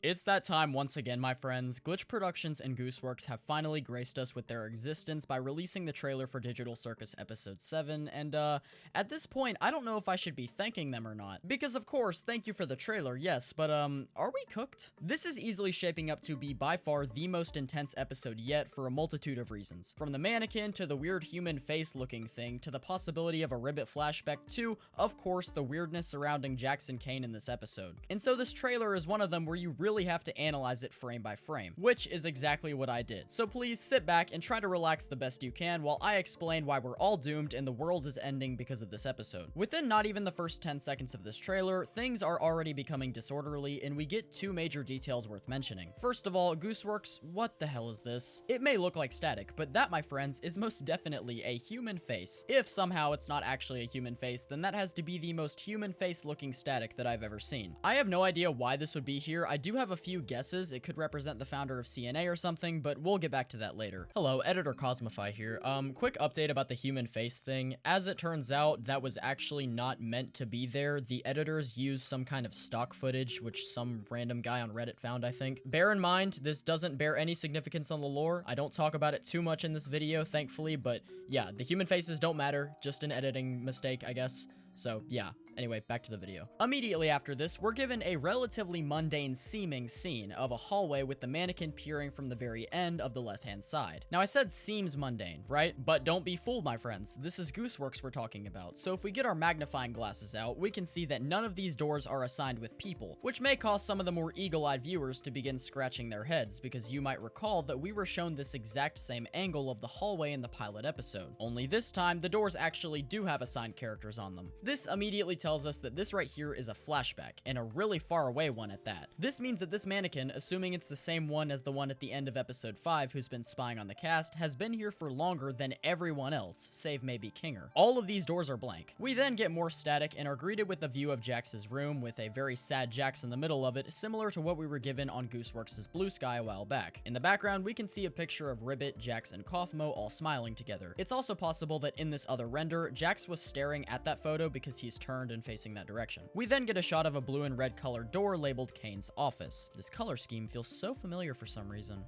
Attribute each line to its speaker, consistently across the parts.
Speaker 1: It's that time once again, my friends. Glitch Productions and Gooseworks have finally graced us with their existence by releasing the trailer for Digital Circus Episode 7, and at this point, I don't know if I should be thanking them or not. Because of course, thank you for the trailer, yes, but are we cooked? This is easily shaping up to be by far the most intense episode yet for a multitude of reasons. From the mannequin, to the weird human face looking thing, to the possibility of a Ribbit flashback, to, of course, the weirdness surrounding Jax and Cain in this episode. And so this trailer is one of them where you really have to analyze it frame by frame, which is exactly what I did. So please sit back and try to relax the best you can while I explain why we're all doomed and the world is ending because of this episode. Within not even the first 10 seconds of this trailer, things are already becoming disorderly and we get two major details worth mentioning. First of all, Gooseworks, what the hell is this? It may look like static, but that, my friends, is most definitely a human face. If somehow it's not actually a human face, then that has to be the most human face looking static that I've ever seen. I have no idea why this would be here. I do have a few guesses. It could represent the founder of CNA or something, but we'll get back to that later. Hello, Editor Cosmify here. Quick update about the human face thing. As it turns out, that was actually not meant to be there. The editors used some kind of stock footage, which some random guy on Reddit found, I think. Bear in mind, this doesn't bear any significance on the lore. I don't talk about it too much in this video, thankfully, but yeah, the human faces don't matter. Just an editing mistake, I guess. So, yeah. Anyway, back to the video. Immediately after this, we're given a relatively mundane seeming scene of a hallway with the mannequin peering from the very end of the left-hand side. Now, I said seems mundane, right? But don't be fooled, my friends. This is Gooseworks we're talking about. So if we get our magnifying glasses out, we can see that none of these doors are assigned with people, which may cause some of the more eagle-eyed viewers to begin scratching their heads, because you might recall that we were shown this exact same angle of the hallway in the pilot episode. Only this time, the doors actually do have assigned characters on them. This immediately tells us that this right here is a flashback, and a really far away one at that. This means that this mannequin, assuming it's the same one as the one at the end of episode 5 who's been spying on the cast, has been here for longer than everyone else, save maybe Kinger. All of these doors are blank. We then get more static and are greeted with a view of Jax's room with a very sad Jax in the middle of it, similar to what we were given on Gooseworks' Blue Sky a while back. In the background, we can see a picture of Ribbit, Jax, and Kaufmo all smiling together. It's also possible that in this other render, Jax was staring at that photo because he's turned and facing that direction. We then get a shot of a blue and red colored door labeled Cain's office. This color scheme feels so familiar for some reason.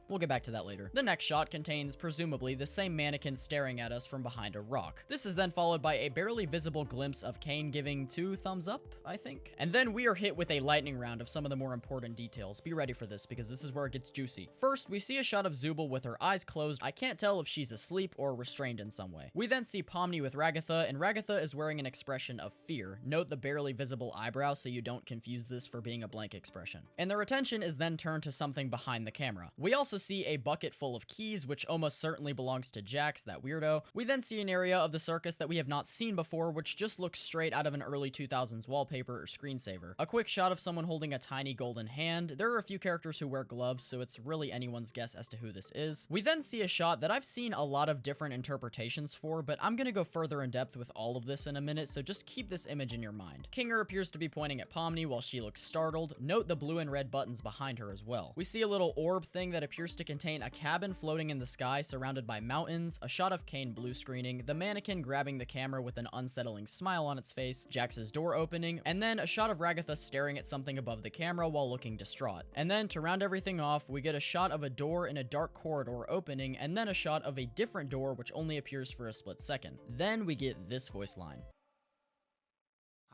Speaker 1: We'll get back to that later. The next shot contains, presumably, the same mannequin staring at us from behind a rock. This is then followed by a barely visible glimpse of Cain giving 2 thumbs up, I think. And then we are hit with a lightning round of some of the more important details. Be ready for this, because this is where it gets juicy. First, we see a shot of Zubul with her eyes closed. I can't tell if she's asleep or restrained in some way. We then see Pomni with Ragatha, and Ragatha is wearing an expression of fear. Note the barely visible eyebrow so you don't confuse this for being a blank expression. And their attention is then turned to something behind the camera. We also see a bucket full of keys, which almost certainly belongs to Jax, that weirdo. We then see an area of the circus that we have not seen before, which just looks straight out of an early 2000s wallpaper or screensaver. A quick shot of someone holding a tiny golden hand. There are a few characters who wear gloves, so it's really anyone's guess as to who this is. We then see a shot that I've seen a lot of different interpretations for, but I'm gonna go further in depth with all of this in a minute, so just keep this image in your mind. Kinger appears to be pointing at Pomni while she looks startled. Note the blue and red buttons behind her as well. We see a little orb thing that appears to contain a cabin floating in the sky surrounded by mountains, a shot of Cain blue screening, the mannequin grabbing the camera with an unsettling smile on its face, Jax's door opening, and then a shot of Ragatha staring at something above the camera while looking distraught. And then to round everything off, we get a shot of a door in a dark corridor opening, and then a shot of a different door which only appears for a split second. Then we get this voice line.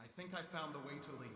Speaker 2: I think I found the way to leave.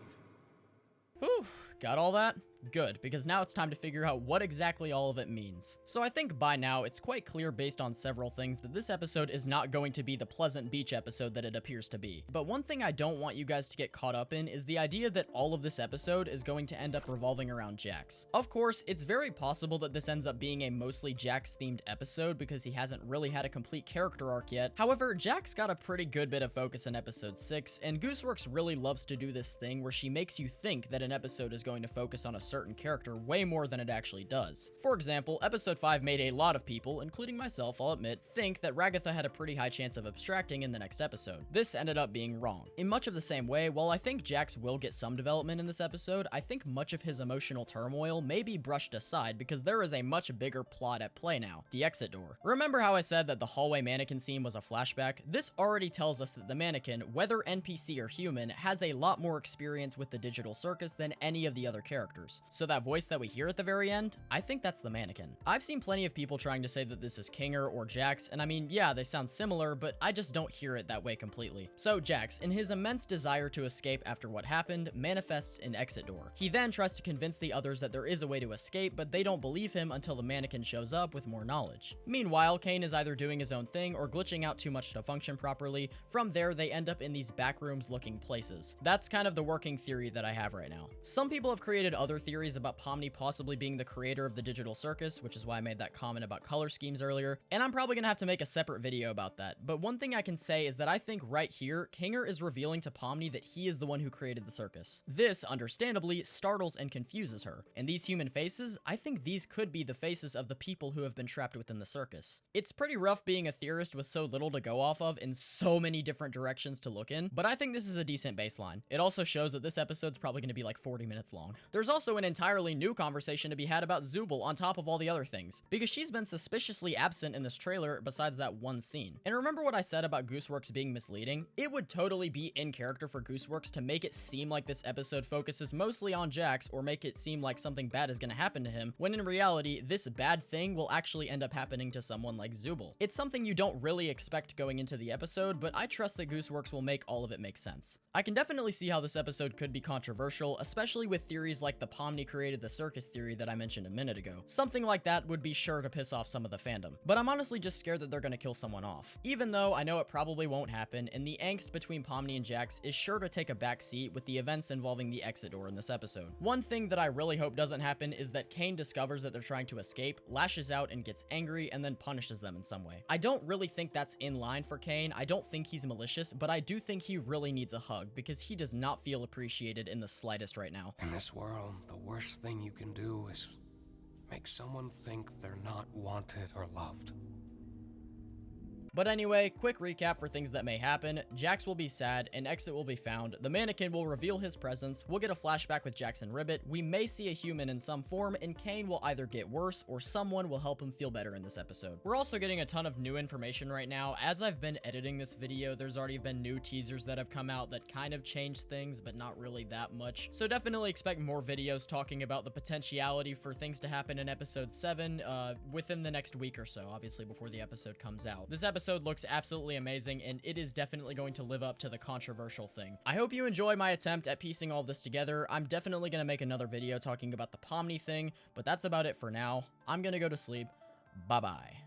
Speaker 1: Whew, got all that? Good, because now it's time to figure out what exactly all of it means. So I think by now it's quite clear based on several things that this episode is not going to be the pleasant beach episode that it appears to be. But one thing I don't want you guys to get caught up in is the idea that all of this episode is going to end up revolving around Jax. Of course, it's very possible that this ends up being a mostly Jax-themed episode because he hasn't really had a complete character arc yet. However, Jax got a pretty good bit of focus in episode 6, and Gooseworks really loves to do this thing where she makes you think that an episode is going to focus on a certain character way more than it actually does. For example, episode 5 made a lot of people, including myself, I'll admit, think that Ragatha had a pretty high chance of abstracting in the next episode. This ended up being wrong. In much of the same way, while I think Jax will get some development in this episode, I think much of his emotional turmoil may be brushed aside because there is a much bigger plot at play now, the exit door. Remember how I said that the hallway mannequin scene was a flashback? This already tells us that the mannequin, whether NPC or human, has a lot more experience with the Digital Circus than any of the other characters. universe. So that voice that we hear at the very end, I think that's the mannequin. I've seen plenty of people trying to say that this is Kinger or Jax, and I mean, yeah, they sound similar, but I just don't hear it that way completely. So Jax, in his immense desire to escape after what happened, manifests an exit door. He then tries to convince the others that there is a way to escape, but they don't believe him until the mannequin shows up with more knowledge. Meanwhile, Kane is either doing his own thing or glitching out too much to function properly. From there, they end up in these backrooms looking places. That's kind of the working theory that I have right now. Some people have created other theories about Pomni possibly being the creator of the Digital Circus, which is why I made that comment about color schemes earlier, and I'm probably gonna have to make a separate video about that. But one thing I can say is that I think right here, Kinger is revealing to Pomni that he is the one who created the circus. This, understandably, startles and confuses her. And these human faces, I think these could be the faces of the people who have been trapped within the circus. It's pretty rough being a theorist with so little to go off of and so many different directions to look in, but I think this is a decent baseline. It also shows that this episode's probably going to be like 40 minutes long. There's also an entirely new conversation to be had about Zubul on top of all the other things, because she's been suspiciously absent in this trailer besides that one scene. And remember what I said about Gooseworks being misleading? It would totally be in character for Gooseworks to make it seem like this episode focuses mostly on Jax or make it seem like something bad is going to happen to him, when in reality, this bad thing will actually end up happening to someone like Zubul. It's something you don't really expect going into the episode, but I trust that Gooseworks will make all of it make sense. I can definitely see how this episode could be controversial, especially with theories like the Pomni created the circus theory that I mentioned a minute ago. Something like that would be sure to piss off some of the fandom. But I'm honestly just scared that they're going to kill someone off. Even though I know it probably won't happen, and the angst between Pomni and Jax is sure to take a back seat with the events involving the exit door in this episode. One thing that I really hope doesn't happen is that Kane discovers that they're trying to escape, lashes out and gets angry, and then punishes them in some way. I don't really think that's in line for Kane. I don't think he's malicious, but I do think he really needs a hug because he does not feel appreciated in the slightest right now.
Speaker 3: In this world, the worst thing you can do is make someone think they're not wanted or loved.
Speaker 1: But anyway, quick recap for things that may happen. Jax will be sad, an exit will be found, the mannequin will reveal his presence, we'll get a flashback with Jax and Ribbit, we may see a human in some form, and Kane will either get worse or someone will help him feel better in this episode. We're also getting a ton of new information right now. As I've been editing this video, there's already been new teasers that have come out that kind of changed things, but not really that much. So definitely expect more videos talking about the potentiality for things to happen in episode 7 within the next week or so, obviously before the episode comes out. This episode looks absolutely amazing, and it is definitely going to live up to the controversial thing. I hope you enjoy my attempt at piecing all this together. I'm definitely going to make another video talking about the Pomni thing, but that's about it for now. I'm going to go to sleep. Bye-bye.